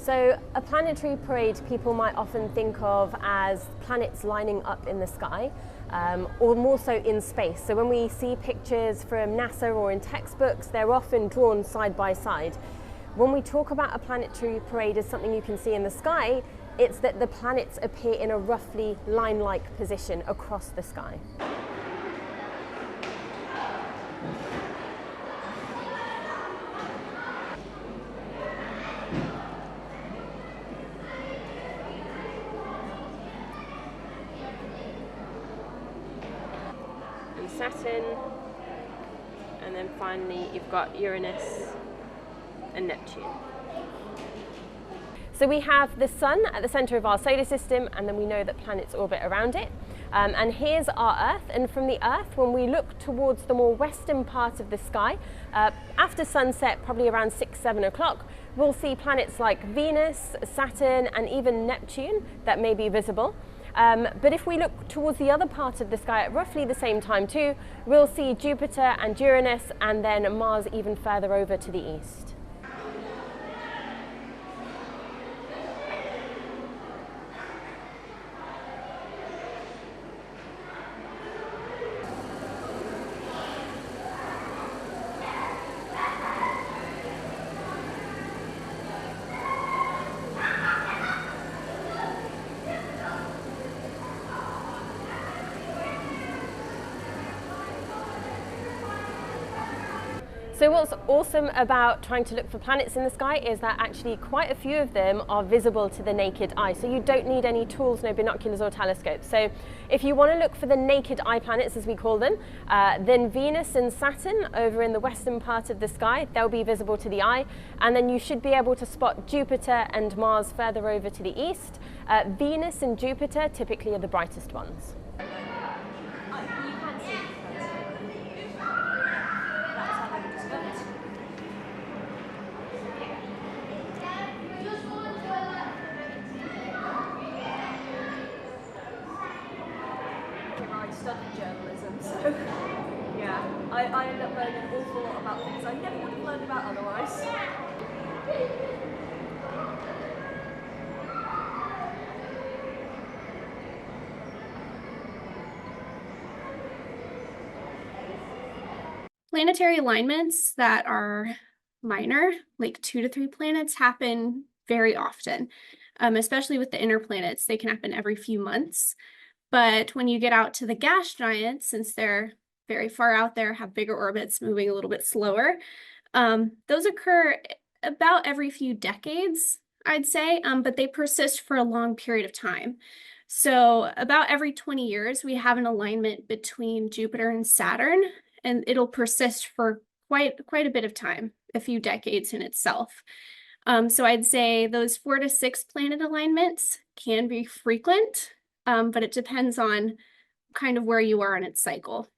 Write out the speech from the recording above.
So a planetary parade people might often think of as planets lining up in the sky, or more so in space. So when we see pictures from NASA or in textbooks, they're often drawn side by side. When we talk about a planetary parade as something you can see in the sky, it's that the planets appear in a roughly line-like position across the sky. Saturn, and then finally you've got Uranus and Neptune. So we have the Sun at the centre of our solar system, and then we know that planets orbit around it. And here's our Earth, and from the Earth, when we look towards the more western part of the sky, after sunset, probably around 6-7 o'clock, we'll see planets like Venus, Saturn, and even Neptune that may be visible. But if we look towards the other part of the sky at roughly the same time too, we'll see Jupiter and Uranus, and then Mars even further over to the east. So what's awesome about trying to look for planets in the sky is that actually quite a few of them are visible to the naked eye. So you don't need any tools, no binoculars or telescopes. So if you want to look for the naked eye planets, as we call them, then Venus and Saturn over in the western part of the sky, they'll be visible to the eye. And then you should be able to spot Jupiter and Mars further over to the east. Venus and Jupiter typically are the brightest ones. Studied journalism, so yeah, I ended up learning an awful lot about things I never would have learned about otherwise. Planetary alignments that are minor, like 2 to 3 planets, happen very often, especially with the inner planets. They can happen every few months. But when you get out to the gas giants, since they're very far out there, have bigger orbits, moving a little bit slower, those occur about every few decades, I'd say, but they persist for a long period of time. So about every 20 years, we have an alignment between Jupiter and Saturn, and it'll persist for quite a bit of time, a few decades in itself. So I'd say those 4 to 6 planet alignments can be frequent, but it depends on kind of where you are in its cycle.